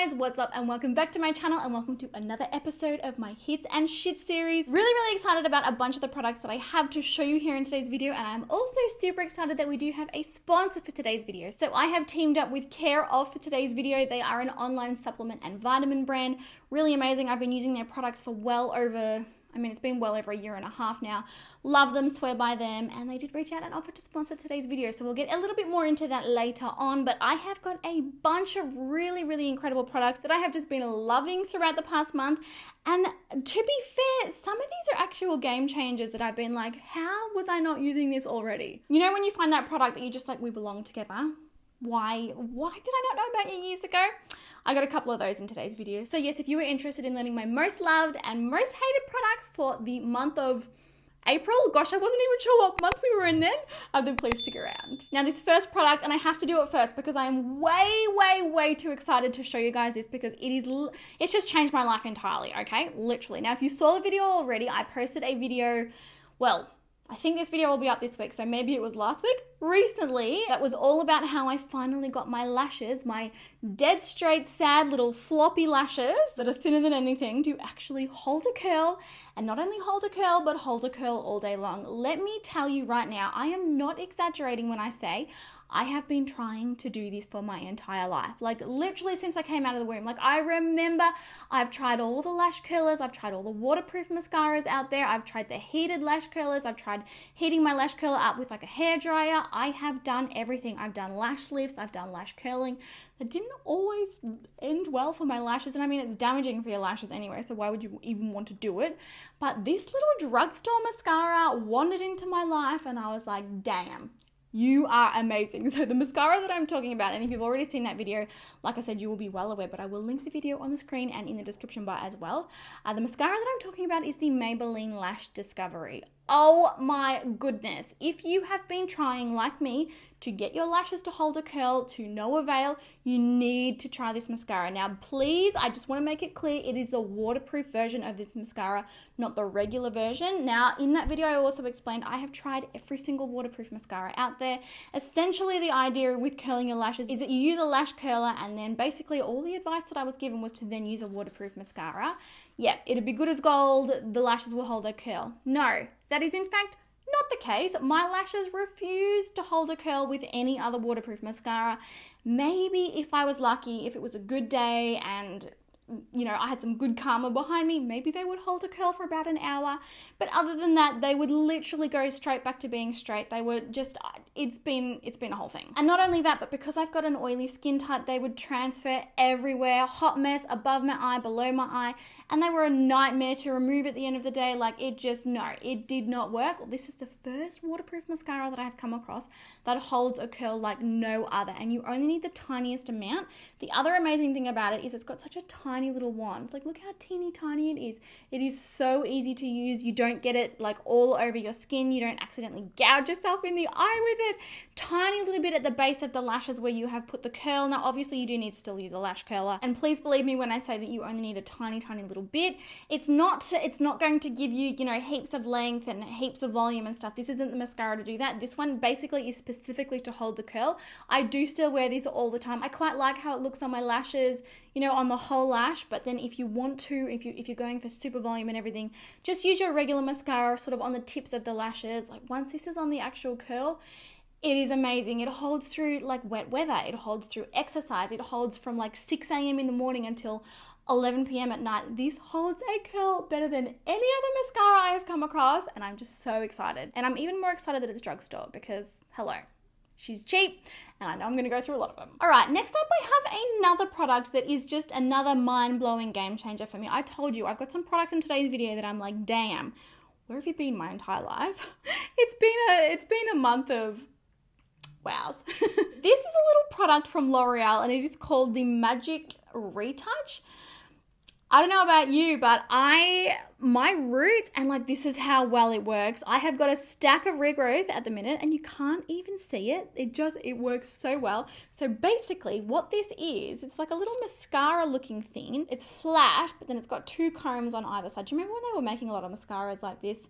guys, what's up and welcome back to my channel and welcome to another episode of my hits and shit series. Really excited about a bunch of the products that I have to show you here in today's video, and I'm also super excited that we do have a sponsor for today's video. So I have teamed up with Care Of for today's video. They are an online supplement and vitamin brand. Really amazing. I've been using their products for it's been well over a year and a half now. Love them, swear by them, and they did reach out and offer to sponsor today's video. So we'll get a little bit more into that later on, but I have got a bunch of really incredible products that I have just been loving throughout the past month. And to be fair, some of these are actual game changers that I've been like, how was I not using this already? You know when you find that product that you're just like, we belong together? Why did I not know about you years ago? I got a couple of those in today's video. So yes, if you are interested in learning my most loved and most hated products for the month of April, gosh, I wasn't even sure what month we were in then, then please stick around. Now this first product, and I have to do it first because I am way too excited to show you guys this because it's just changed my life entirely, okay? Literally. Now if you saw the video already, I posted a video, well, I think this video will be up this week, so maybe it was last week, recently, that was all about how I finally got my lashes, my dead straight, sad little floppy lashes that are thinner than anything to actually hold a curl, and not only hold a curl, but hold a curl all day long. Let me tell you right now, I am not exaggerating when I say I have been trying to do this for my entire life. Like literally since I came out of the womb. Like I remember I've tried all the lash curlers. I've tried all the waterproof mascaras out there. I've tried the heated lash curlers. I've tried heating my lash curler up with like a hairdryer. I have done everything. I've done lash lifts. I've done lash curling. That didn't always end well for my lashes. And I mean, it's damaging for your lashes anyway. So why would you even want to do it? But this little drugstore mascara wandered into my life and I was like, damn. You are amazing. So the mascara that I'm talking about, and if you've already seen that video, like I said, you will be well aware, but I will link the video on the screen and in the description bar as well. The mascara that I'm talking about is the Maybelline Lash Discovery. Oh my goodness. If you have been trying, like me, to get your lashes to hold a curl to no avail, you need to try this mascara. Now, please, I just want to make it clear, it is the waterproof version of this mascara, not the regular version. Now, in that video, I also explained I have tried every single waterproof mascara out there. Essentially, the idea with curling your lashes is that you use a lash curler, and then basically all the advice that I was given was to then use a waterproof mascara. Yeah, it'd be good as gold, the lashes will hold a curl. No, that is in fact not the case. My lashes refuse to hold a curl with any other waterproof mascara. Maybe if I was lucky, if it was a good day and you know, I had some good karma behind me, maybe they would hold a curl for about an hour. But other than that, they would literally go straight back to being straight. They would just, it's been a whole thing. And not only that, but because I've got an oily skin type, they would transfer everywhere, hot mess, above my eye, below my eye, and they were a nightmare to remove at the end of the day. Like it did not work. Well, this is the first waterproof mascara that I've come across that holds a curl like no other, and you only need the tiniest amount. The other amazing thing about it is it's got such a tiny little wand. Like look how teeny tiny it is. It is so easy to use. You don't get it like all over your skin. You don't accidentally gouge yourself in the eye with it. Tiny little bit at the base of the lashes where you have put the curl. Now obviously you do need to still use a lash curler, and please believe me when I say that you only need a tiny little bit. It's not going to give you, you know, heaps of length and heaps of volume and stuff. This isn't the mascara to do that. This one basically is specifically to hold the curl. I do still wear these all the time. I quite like how it looks on my lashes, you know, on the whole lash. But then if you want to, if you're going for super volume and everything, just use your regular mascara sort of on the tips of the lashes. Like once this is on the actual curl, it is amazing. It holds through like wet weather. It holds through exercise. It holds from like 6 a.m. in the morning until 11 p.m. at night. This holds a curl better than any other mascara I have come across, and I'm just so excited. And I'm even more excited that it's drugstore because, hello, she's cheap, and I know I'm going to go through a lot of them. All right, next up I have another product that is just another mind-blowing game changer for me. I told you, I've got some products in today's video that I'm like, damn, where have you been my entire life? It's been a month of wows. This is a little product from L'Oreal, and it is called the Magic Retouch. I don't know about you, but my roots, and like this is how well it works. I have got a stack of regrowth at the minute and you can't even see it. It works so well. So basically what this is, it's like a little mascara looking thing. It's flat, but then it's got two combs on either side. Do you remember when they were making a lot of mascaras like this?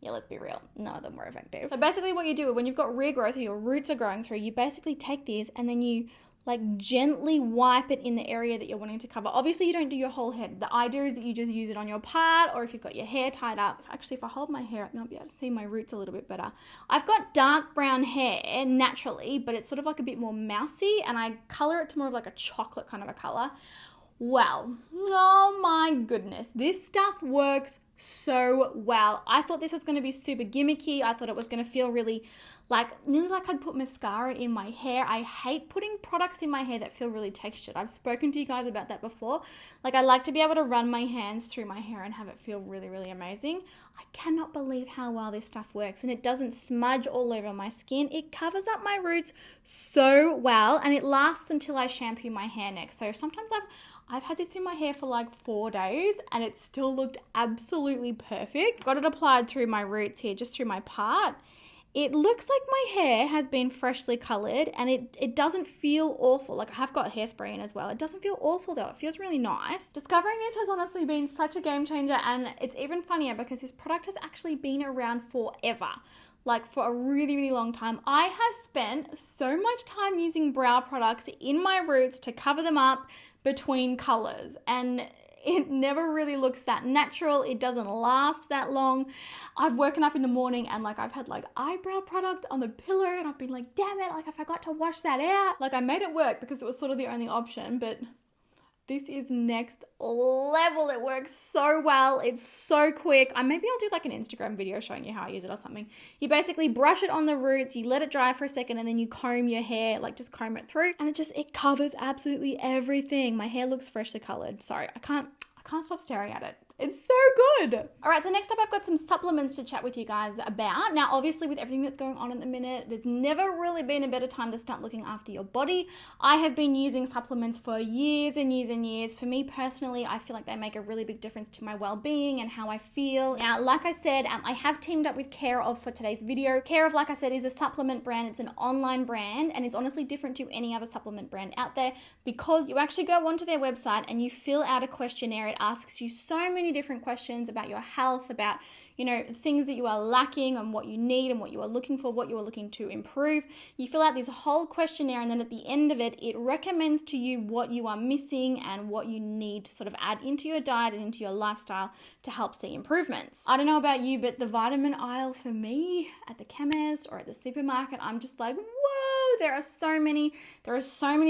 Yeah, let's be real, none of them were effective. So basically what you do when you've got regrowth or your roots are growing through, you basically take these and then you like gently wipe it in the area that you're wanting to cover. Obviously you don't do your whole head. The idea is that you just use it on your part, or if you've got your hair tied up. Actually, if I hold my hair up, you might be able to see my roots a little bit better. I've got dark brown hair naturally, but it's sort of like a bit more mousy, and I color it to more of like a chocolate kind of a color. Well, oh my goodness, this stuff works so well. I thought this was going to be super gimmicky. I thought it was going to feel really nearly like I'd put mascara in my hair. I hate putting products in my hair that feel really textured. I've spoken to you guys about that before. Like, I like to be able to run my hands through my hair and have it feel really, really amazing. I cannot believe how well this stuff works, and it doesn't smudge all over my skin. It covers up my roots so well, and it lasts until I shampoo my hair next. So sometimes I've had this in my hair for like 4 days and it still looked absolutely perfect. Got it applied through my roots here, just through my part. It looks like my hair has been freshly colored, and it doesn't feel awful. Like, I have got hairspray in as well. It doesn't feel awful though. It feels really nice. Discovering this has honestly been such a game changer, and it's even funnier because this product has actually been around forever. Like, for a really, really long time. I have spent so much time using brow products in my roots to cover them up between colors, and it never really looks that natural. It doesn't last that long. I've woken up in the morning and like I've had like eyebrow product on the pillow, and I've been like, damn it, like I forgot to wash that out. Like, I made it work because it was sort of the only option, but this is next level. It works so well. It's so quick. Maybe I'll do like an Instagram video showing you how I use it or something. You basically brush it on the roots, you let it dry for a second, and then you comb your hair, like just comb it through, and it covers absolutely everything. My hair looks freshly colored. Sorry, I can't stop staring at it. It's so good. All right, so next up I've got some supplements to chat with you guys about. Now, obviously with everything that's going on at the minute, there's never really been a better time to start looking after your body. I have been using supplements for years and years and years. For me personally, I feel like they make a really big difference to my well-being and how I feel. Now, like I said, I have teamed up with Care of for today's video. Care of, like I said, is a supplement brand. It's an online brand, and it's honestly different to any other supplement brand out there because you actually go onto their website and you fill out a questionnaire. It asks you so many different questions about your health, about, you know, things that you are lacking and what you need and what you are looking for, what you are looking to improve. You fill out this whole questionnaire, and then at the end of it, it recommends to you what you are missing and what you need to sort of add into your diet and into your lifestyle to help see improvements. I don't know about you, but the vitamin aisle for me at the chemist or at the supermarket, I'm just like, whoa, there are so many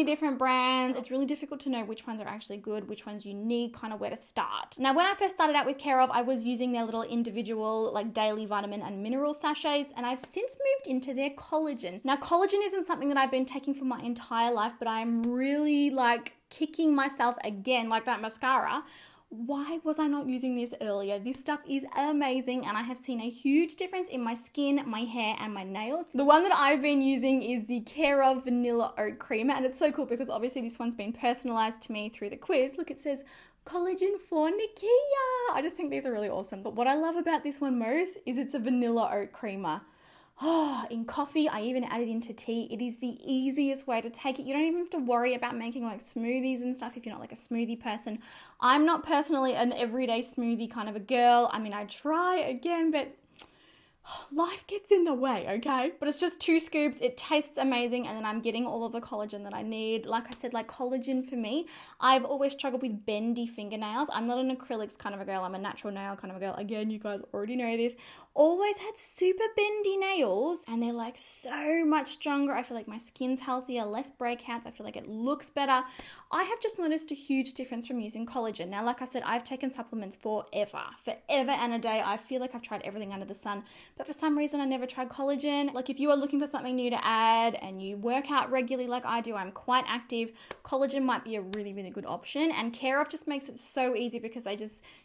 different brands. It's really difficult to know which ones are actually good, which ones you need, kind of where to start. Now, when I first started out with Care of, I was using their little individual like daily vitamin and mineral sachets, and I've since moved into their collagen. Now, collagen isn't something that I've been taking for my entire life, but I'm really like kicking myself again, like that mascara. Why was I not using this earlier? This stuff is amazing, and I have seen a huge difference in my skin, my hair, and my nails. The one that I've been using is the Care of Vanilla Oat Creamer, and it's so cool because obviously this one's been personalized to me through the quiz. Look, it says collagen for Nikkia. I just think these are really awesome. But what I love about this one most is it's a vanilla oat creamer. Oh, in coffee, I even add it into tea. It is the easiest way to take it. You don't even have to worry about making like smoothies and stuff if you're not like a smoothie person. I'm not personally an everyday smoothie kind of a girl. I mean, I try again, but life gets in the way, okay? But it's just 2 scoops. It tastes amazing, and then I'm getting all of the collagen that I need. Like I said, like collagen for me, I've always struggled with bendy fingernails. I'm not an acrylics kind of a girl. I'm a natural nail kind of a girl. Again, you guys already know this. Always had super bendy nails, and they're like so much stronger. I feel like my skin's healthier, less breakouts. I feel like it looks better. I have just noticed a huge difference from using collagen. Now, like I said, I've taken supplements forever and a day. I feel like I've tried everything under the sun, but for some reason I never tried collagen. Like, if you are looking for something new to add and you work out regularly like I do, I'm quite active, collagen might be a really, really good option. And Care of just makes it so easy because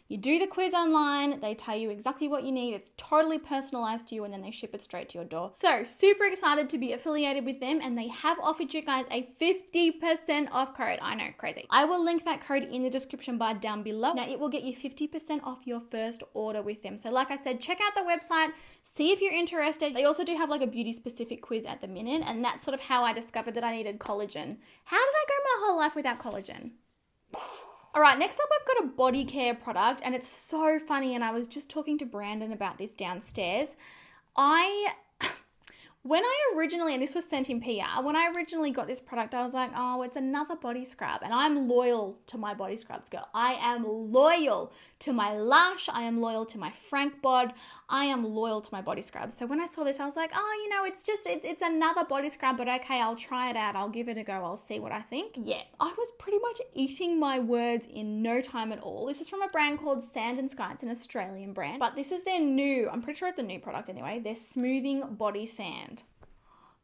you do the quiz online, they tell you exactly what you need, it's totally personalized to you, and then they ship it straight to your door. So super excited to be affiliated with them, and they have offered you guys a 50% off code. I know, crazy. I will link that code in the description bar down below. Now, it will get you 50% off your first order with them. So like I said, check out the website, see if you're interested. They also do have like a beauty specific quiz at the minute, and that's sort of how I discovered that I needed collagen. How did I go my whole life without collagen? All right, next up I've got a body care product, and it's so funny, and I was just talking to Brandon about this downstairs. When I originally, and this was sent in PR, when I originally got this product, I was like, oh, it's another body scrub. And I'm loyal to my body scrubs, girl. I am loyal to my Lush. I am loyal to my Frank Bod. I am loyal to my body scrubs. So when I saw this, I was like, oh, you know, it's another body scrub, but okay, I'll try it out. I'll give it a go. I'll see what I think. Yeah, I was pretty much eating my words in no time at all. This is from a brand called Sand and Sky. It's an Australian brand, but this is their new, I'm pretty sure it's a new product anyway, their smoothing body sand.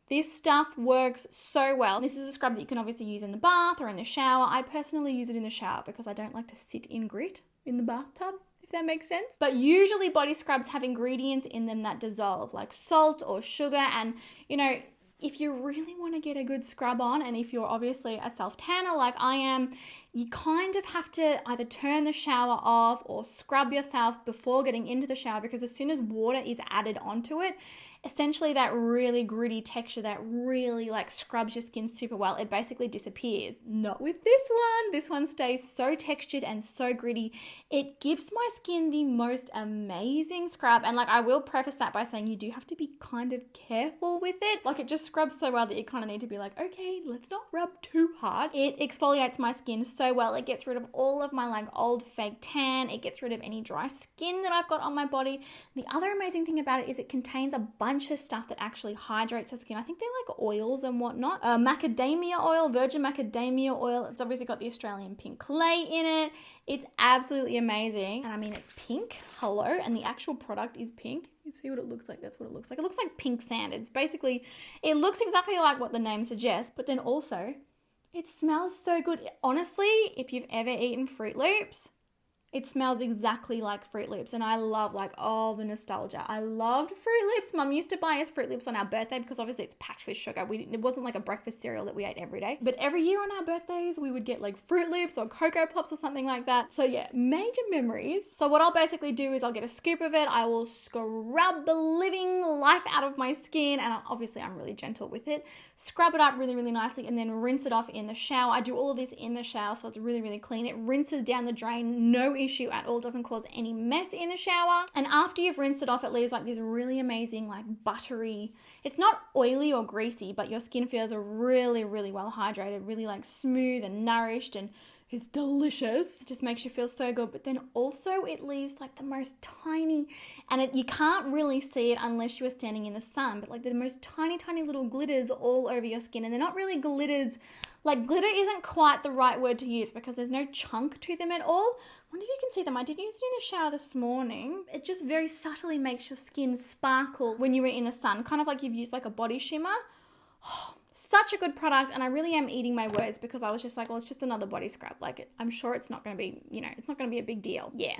This stuff works so well. This is a scrub that you can obviously use in the bath or in the shower. I personally use it in the shower because I don't like to sit in grit in the bathtub, if that makes sense. But usually body scrubs have ingredients in them that dissolve, like salt or sugar. And, you know, if you really want to get a good scrub on, and if you're obviously a self-tanner like I am, you kind of have to either turn the shower off or scrub yourself before getting into the shower, because as soon as water is added onto it, essentially that really gritty texture that really like scrubs your skin super well, it basically disappears. Not with this one. This one stays so textured and so gritty. It gives my skin the most amazing scrub. And like, I will preface that by saying you do have to be kind of careful with it. Like, it just scrubs so well that you kind of need to be like, okay, let's not rub too hard. It exfoliates my skin so well. It gets rid of all of my like old fake tan. It gets rid of any dry skin that I've got on my body. The other amazing thing about it is it contains a bunch of stuff that actually hydrates your skin. I think they're like oils and whatnot. Macadamia oil, virgin macadamia oil. It's obviously got the Australian pink clay in it. It's absolutely amazing. And I mean, it's pink. Hello. And the actual product is pink. You see what it looks like? That's what it looks like. It looks like pink sand. It's basically, it looks exactly like what the name suggests, but then also it smells so good. Honestly, if you've ever eaten Fruit Loops, it smells exactly like Fruit Loops, and I love like all the nostalgia. I loved Fruit Loops. Mum used to buy us Fruit Loops on our birthday because obviously it's packed with sugar. It wasn't like a breakfast cereal that we ate every day. But every year on our birthdays, we would get like Fruit Loops or Cocoa Pops or something like that. So yeah, major memories. So what I'll basically do is I'll get a scoop of it. I will scrub the living life out of my skin, and obviously I'm really gentle with it. Scrub it up really, really nicely and then rinse it off in the shower. I do all of this in the shower, so it's really, really clean. It rinses down the drain, no issue at all, doesn't cause any mess in the shower. And after you've rinsed it off, it leaves like this really amazing like buttery, it's not oily or greasy, but your skin feels really, really well hydrated, really like smooth and nourished, and it's delicious. It just makes you feel so good. But then also it leaves like the most tiny, and you can't really see it unless you are standing in the sun, but like the most tiny, tiny little glitters all over your skin. And they're not really glitters. Like, glitter isn't quite the right word to use because there's no chunk to them at all. I wonder if you can see them. I did use it in the shower this morning. It just very subtly makes your skin sparkle when you were in the sun, kind of like you've used like a body shimmer. Oh, such a good product, and I really am eating my words because I was just like, well, it's just another body scrub. Like, I'm sure it's not going to be, you know, it's not going to be a big deal. Yeah.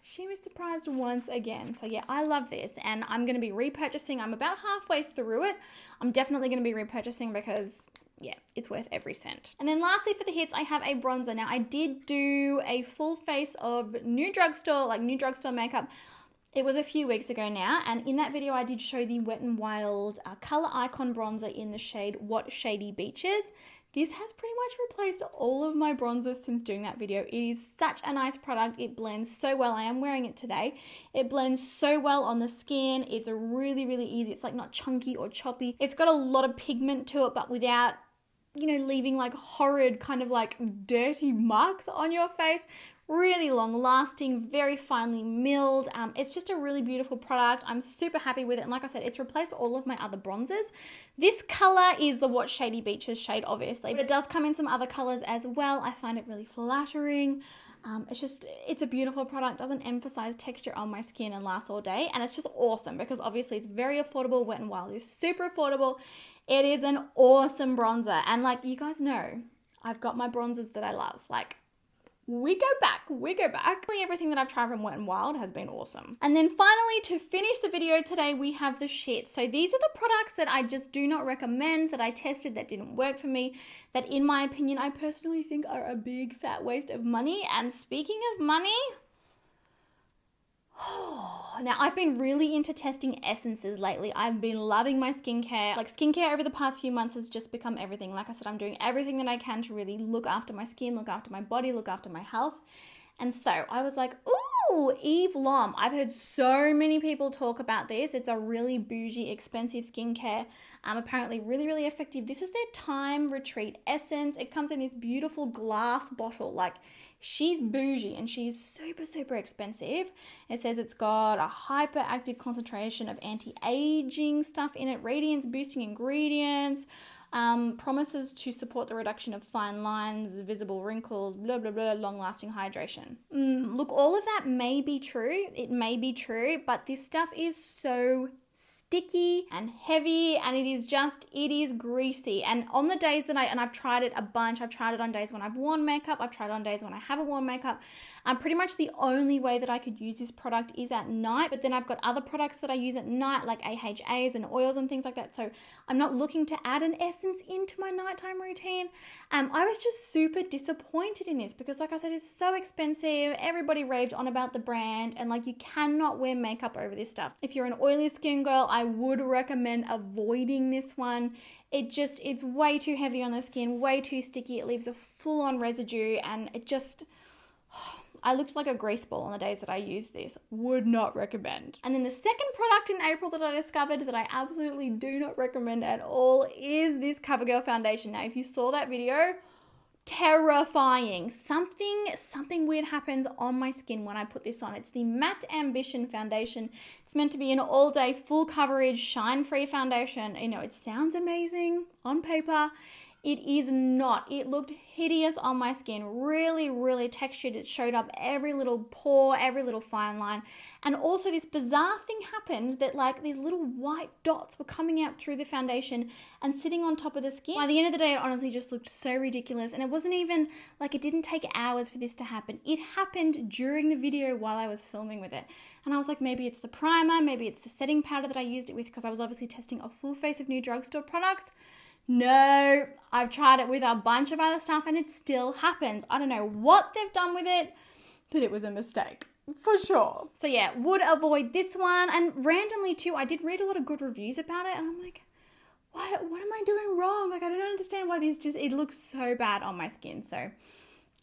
She was surprised once again. So yeah, I love this, and I'm going to be repurchasing. I'm about halfway through it. I'm definitely going to be repurchasing because yeah, it's worth every cent. And then lastly for the hits, I have a bronzer. Now I did do a full face of new drugstore makeup. It was a few weeks ago now, and in that video I did show the Wet n Wild Color Icon bronzer in the shade What Shady Beaches. This has pretty much replaced all of my bronzers since doing that video. It is such a nice product. It blends so well. I am wearing it today. It blends so well on the skin. It's really, really easy. It's like not chunky or choppy. It's got a lot of pigment to it, but without, you know, leaving like horrid kind of like dirty marks on your face. Really long lasting, very finely milled. It's just a really beautiful product. I'm super happy with it. And like I said, it's replaced all of my other bronzers. This color is the What Shady Beaches shade, obviously, but it does come in some other colors as well. I find it really flattering. It's a beautiful product, doesn't emphasize texture on my skin and lasts all day. And it's just awesome because obviously it's very affordable. Wet n Wild is super affordable. It is an awesome bronzer. And like you guys know, I've got my bronzers that I love. Like, we go back. Everything that I've tried from Wet n Wild has been awesome. And then finally, to finish the video today, we have the shit. So these are the products that I just do not recommend, that I tested, that didn't work for me, that in my opinion, I personally think are a big fat waste of money. And speaking of money, now I've been really into testing essences lately. I've been loving my skincare. Like, skincare over the past few months has just become everything. Like I said, I'm doing everything that I can to really look after my skin, look after my body, look after my health. And so I was like, ooh, Ooh, Eve Lom. I've heard so many people talk about this. It's a really bougie, expensive skincare. Apparently really, really effective. This is their Time Retreat Essence. It comes in this beautiful glass bottle. Like, she's bougie and she's super, super expensive. It says it's got a hyperactive concentration of anti-aging stuff in it, radiance boosting ingredients, promises to support the reduction of fine lines, visible wrinkles, blah, blah, blah, long-lasting hydration. Look, all of that may be true. It may be true, but this stuff is so sticky and heavy, and it is greasy. And on the days that I've tried it a bunch, I've tried it on days when I've worn makeup, I've tried it on days when I haven't worn makeup. Pretty much the only way that I could use this product is at night, but then I've got other products that I use at night, like AHAs and oils and things like that. So I'm not looking to add an essence into my nighttime routine. I was just super disappointed in this because, like I said, it's so expensive. Everybody raved on about the brand, and like, you cannot wear makeup over this stuff. If you're an oily skin girl, I would recommend avoiding this one. It's way too heavy on the skin, way too sticky. It leaves a full-on residue, and I looked like a grease ball on the days that I used this. Would not recommend. And then the second product in April that I discovered that I absolutely do not recommend at all is this CoverGirl foundation. Now, if you saw that video, terrifying. Something weird happens on my skin when I put this on. It's the Matte Ambition foundation. It's meant to be an all-day, full coverage, shine-free foundation. You know, it sounds amazing on paper. It is not. It looked hideous on my skin. Really, really textured. It showed up every little pore, every little fine line. And also this bizarre thing happened that like these little white dots were coming out through the foundation and sitting on top of the skin. By the end of the day, it honestly just looked so ridiculous. And it wasn't even like, it didn't take hours for this to happen. It happened during the video while I was filming with it. And I was like, maybe it's the primer, maybe it's the setting powder that I used it with, because I was obviously testing a full face of new drugstore products. No, I've tried it with a bunch of other stuff and it still happens. I don't know what they've done with it, but it was a mistake for sure. So yeah, would avoid this one. And randomly too, I did read a lot of good reviews about it, and I'm like, what am I doing wrong? Like, I don't understand why it looks so bad on my skin. So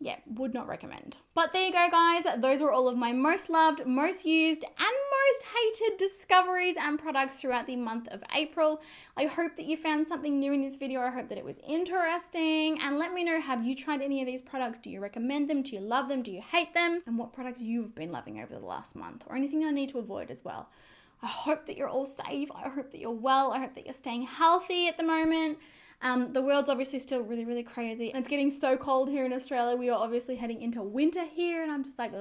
yeah, would not recommend. But there you go, guys. Those were all of my most loved, most used, and most hated discoveries and products throughout the month of April. I hope that you found something new in this video. I hope that it was interesting. And let me know, have you tried any of these products? Do you recommend them? Do you love them? Do you hate them? And what products you've been loving over the last month, or anything that I need to avoid as well. I hope that you're all safe. I hope that you're well. I hope that you're staying healthy at the moment. The world's obviously still really, really crazy. And it's getting so cold here in Australia. We are obviously heading into winter here, and I'm just like,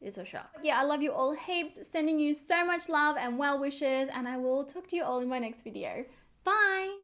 it's a shock. Yeah, I love you all heaps. Sending you so much love and well wishes, and I will talk to you all in my next video. Bye!